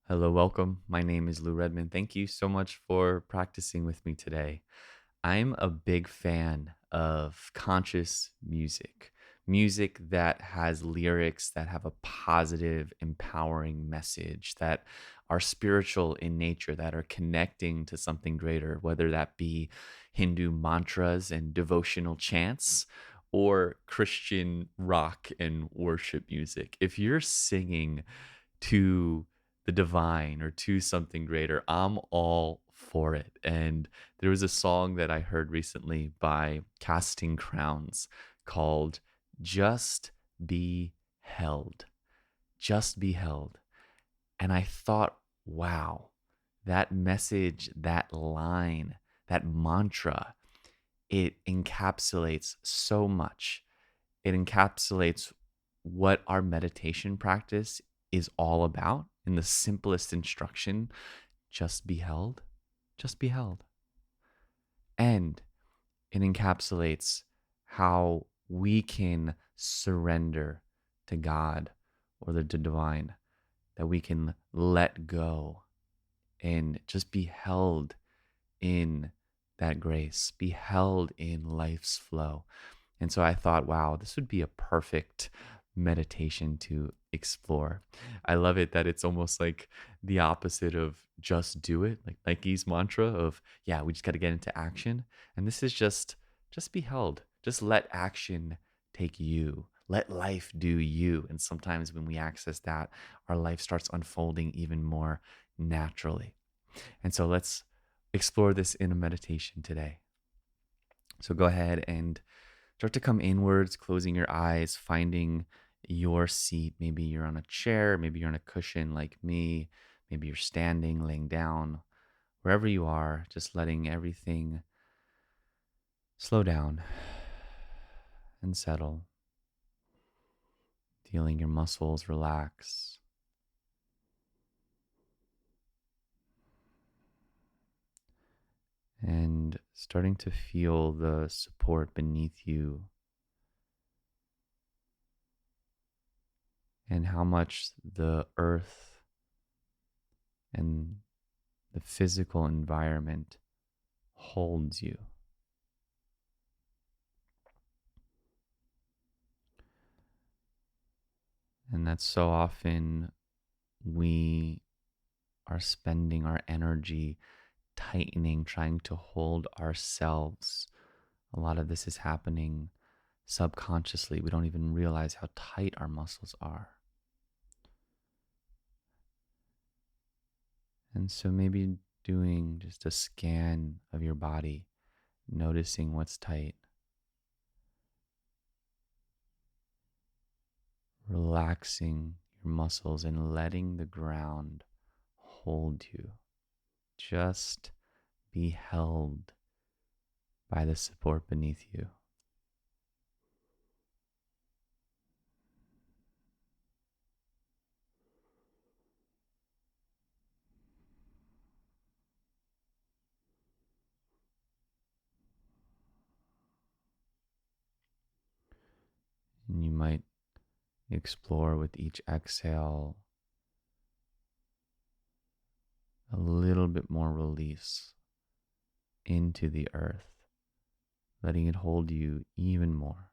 Hello, welcome. My name is Lou Redmond. Thank you so much for practicing with me today. I'm a big fan of conscious music, music that has lyrics that have a positive, empowering message, that are spiritual in nature, that are connecting to something greater, whether that be Hindu mantras and devotional chants or Christian rock and worship music. If you're singing to the divine or to something greater, I'm all for it. And there was a song that I heard recently by Casting Crowns called Just Be Held. Just Be Held. And I thought, wow, that message, that line, that mantra, it encapsulates so much. It encapsulates what our meditation practice is all about in the simplest instruction: just be held, just be held. And it encapsulates how we can surrender to God or the divine, that we can let go and just be held in that grace, be held in life's flow. And so I thought, wow, this would be a perfect meditation to explore. I love it that it's almost like the opposite of just do it, like Nike's mantra of, yeah, we just got to get into action. And this is just be held. Just let action take you. Let life do you. And sometimes when we access that, our life starts unfolding even more naturally. And so let's explore this in a meditation today. So go ahead and start to come inwards, closing your eyes, finding your seat. Maybe you're on a chair, maybe you're on a cushion like me, maybe you're standing, laying down, wherever you are, just letting everything slow down and settle, feeling your muscles relax. And starting to feel the support beneath you and how much the earth and the physical environment holds you. And that so often we are spending our energy tightening, trying to hold ourselves. A lot of this is happening subconsciously. We don't even realize how tight our muscles are. And so maybe doing just a scan of your body, noticing what's tight, relaxing your muscles and letting the ground hold you. Just be held by the support beneath you. And you might explore with each exhale a little bit more release into the earth, letting it hold you even more.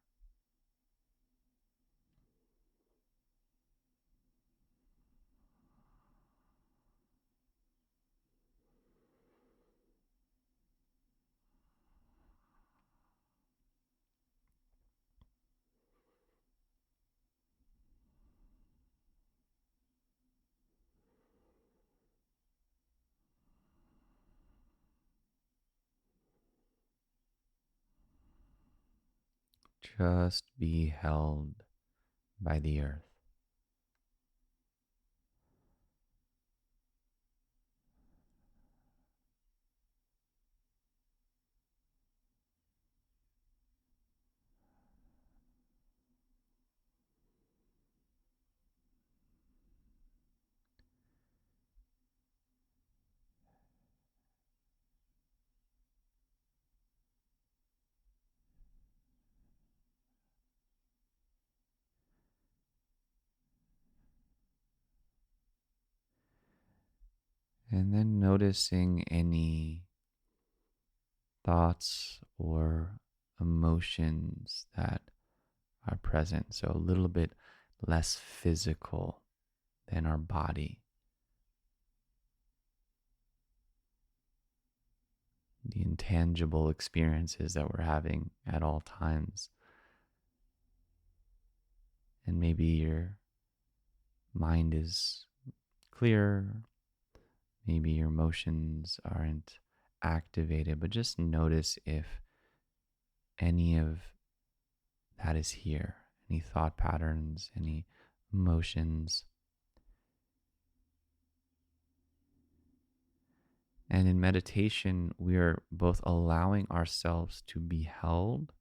Just be held by the earth. And then noticing any thoughts or emotions that are present. So a little bit less physical than our body, the intangible experiences that we're having at all times. And maybe your mind is clear, maybe your emotions aren't activated, but just notice if any of that is here, any thought patterns, any emotions. And in meditation, we are both allowing ourselves to be held,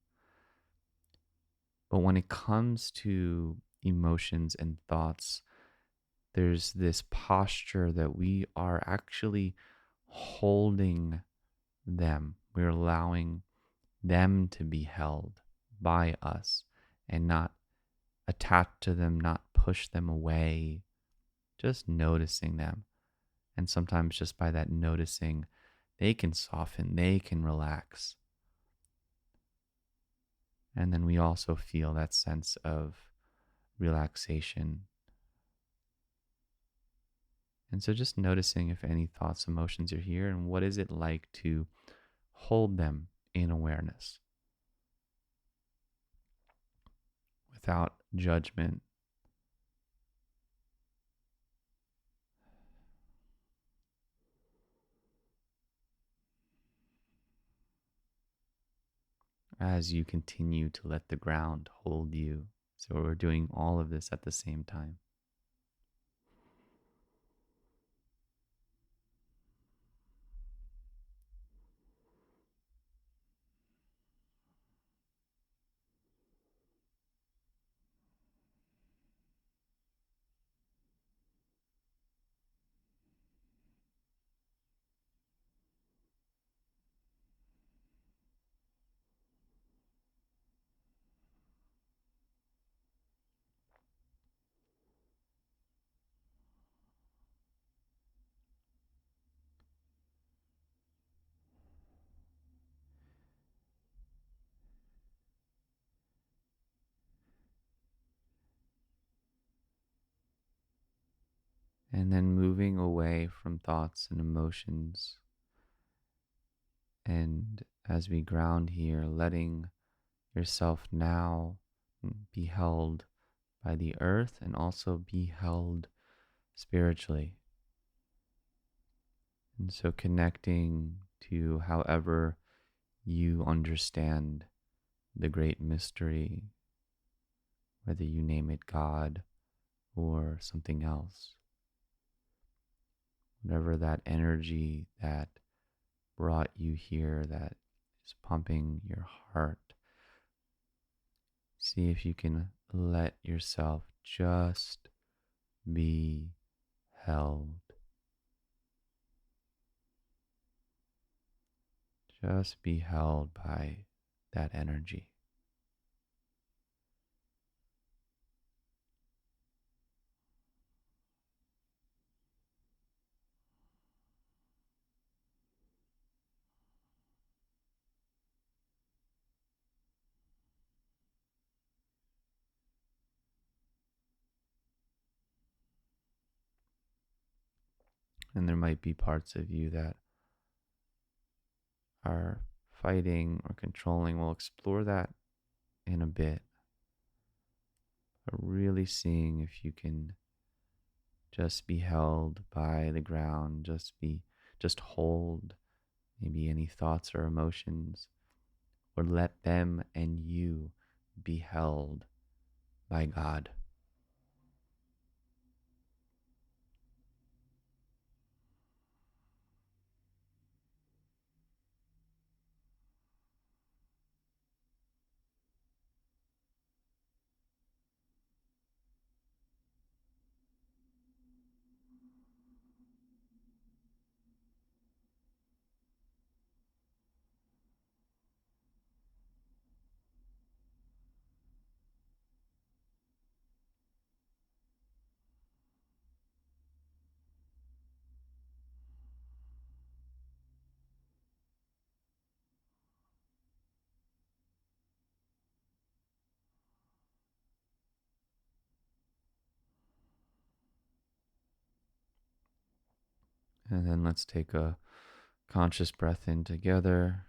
but when it comes to emotions and thoughts, there's this posture that we are actually holding them. We're allowing them to be held by us and not attach to them, not push them away, just noticing them. And sometimes just by that noticing, they can soften, they can relax. And then we also feel that sense of relaxation. And so just noticing if any thoughts, emotions are here, and what is it like to hold them in awareness without judgment. As you continue to let the ground hold you. So we're doing all of this at the same time. And then moving away from thoughts and emotions. And as we ground here, letting yourself now be held by the earth and also be held spiritually. And so connecting to however you understand the great mystery, whether you name it God or something else, whatever that energy that brought you here that is pumping your heart, see if you can let yourself just be held. Just be held by that energy. And there might be parts of you that are fighting or controlling. We'll explore that in a bit. But really seeing if you can just be held by the ground, just hold maybe any thoughts or emotions, or let them and you be held by God. And then let's take a conscious breath in together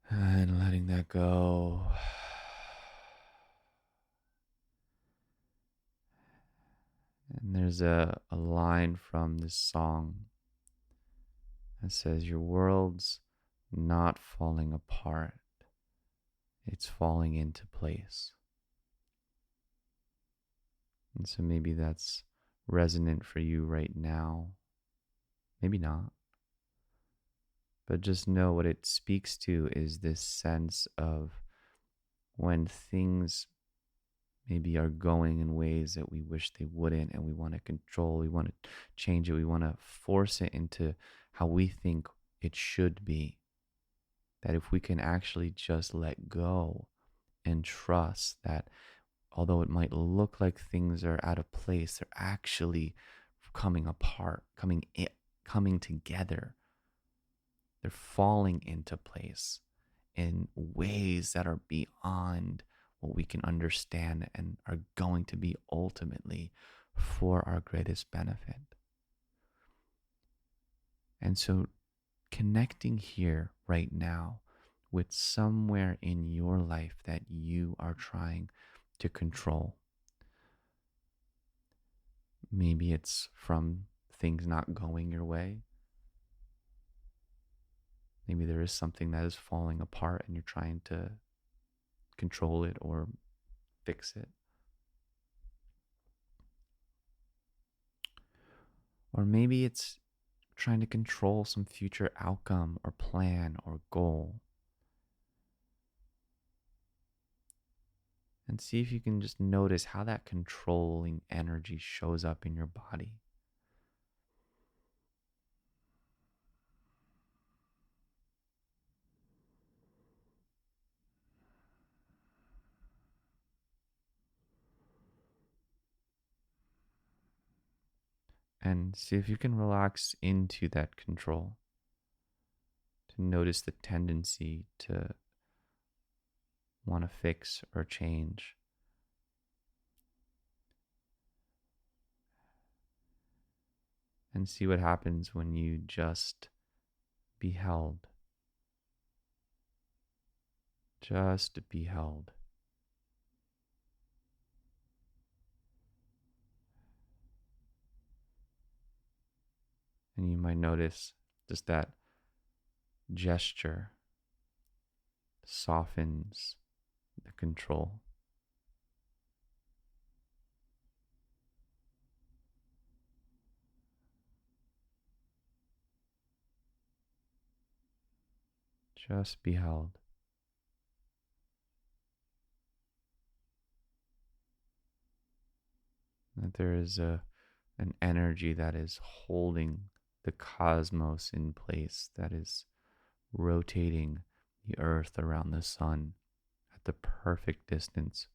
and letting that go. And there's a line from this song that says, "Your world's not falling apart, it's falling into place." And so maybe that's resonant for you right now. Maybe not. But just know what it speaks to is this sense of when things maybe are going in ways that we wish they wouldn't, and we want to control, we want to change it, we want to force it into how we think it should be. That if we can actually just let go and trust that although it might look like things are out of place, they're actually coming apart, coming together. They're falling into place in ways that are beyond what we can understand and are going to be ultimately for our greatest benefit. And so connecting here right now with somewhere in your life that you are trying to control. Maybe it's from things not going your way. Maybe there is something that is falling apart and you're trying to control it or fix it. Or maybe it's trying to control some future outcome or plan or goal. And see if you can just notice how that controlling energy shows up in your body. And see if you can relax into that control, to notice the tendency to want to fix or change. And see what happens when you just be held. Just be held. And you might notice just that gesture softens the control. Just be held. That there is an energy that is holding the cosmos in place, that is rotating the earth around the sun at the perfect distance.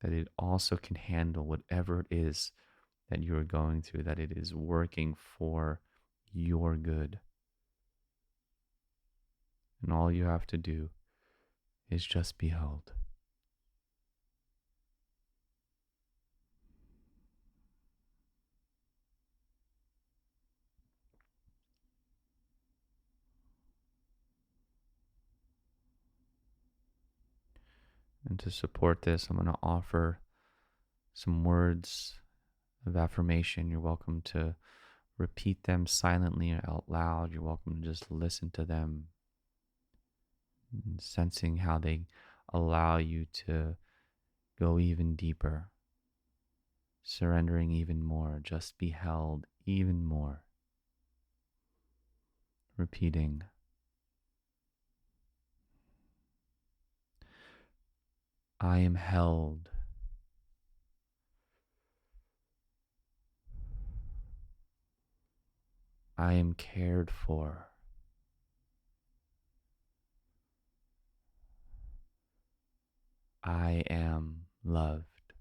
That it also can handle whatever it is that you are going through, that it is working for your good. And all you have to do is just be held. And to support this, I'm going to offer some words of affirmation. You're welcome to repeat them silently or out loud. You're welcome to just listen to them, and sensing how they allow you to go even deeper, surrendering even more, just be held even more. Repeating, I am held. I am cared for. I am loved.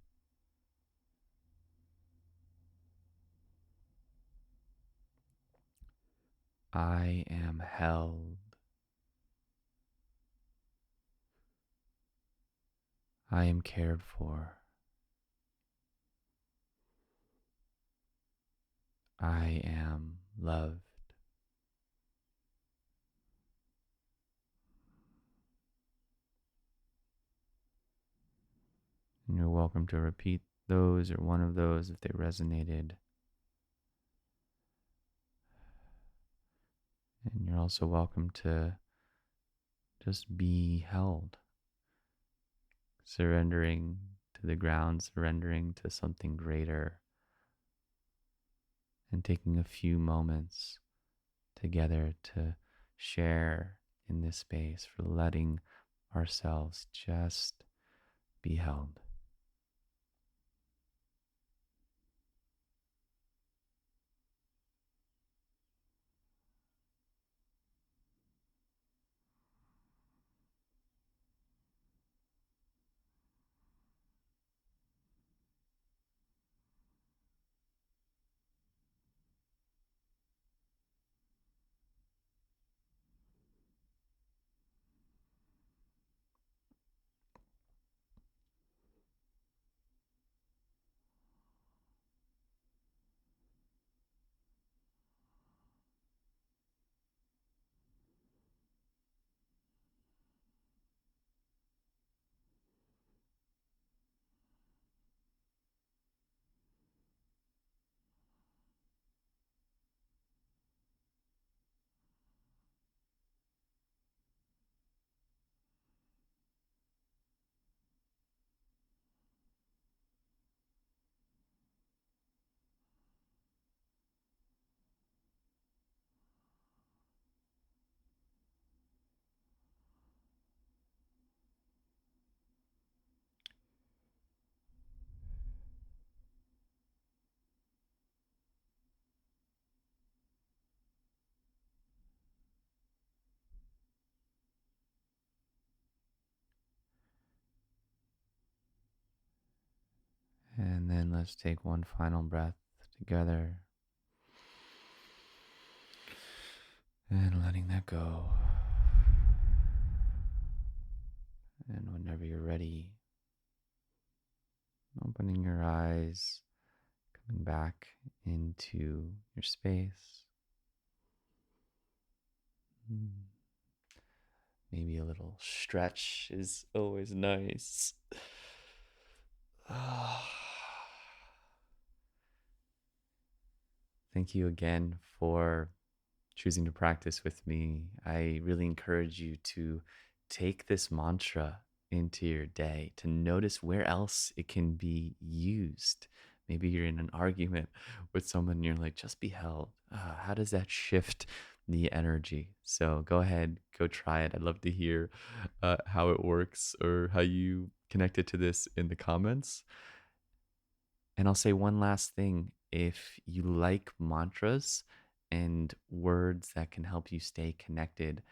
I am held. I am cared for. I am loved. And you're welcome to repeat those or one of those if they resonated. And you're also welcome to just be held, surrendering to the ground, surrendering to something greater, and taking a few moments together to share in this space for letting ourselves just be held. And then let's take one final breath together and letting that go. And whenever you're ready, opening your eyes, coming back into your space. Maybe a little stretch is always nice. Thank you again for choosing to practice with me. I really encourage you to take this mantra into your day, to notice where else it can be used. Maybe you're in an argument with someone and you're like, just be held. How does that shift the energy? So go ahead, go try it. I'd love to hear how it works or how you connected to this in the comments. And I'll say one last thing. If you like mantras and words that can help you stay connected,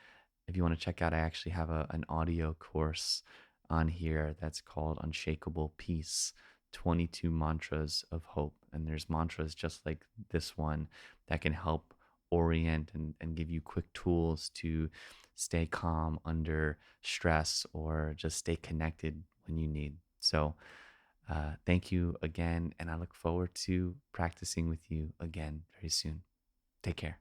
if you want to check out, I actually have an audio course on here that's called Unshakable Peace 22 Mantras of Hope. And there's mantras just like this one that can help orient and give you quick tools to stay calm under stress or just stay connected when you need. So, thank you again, and I look forward to practicing with you again very soon. Take care.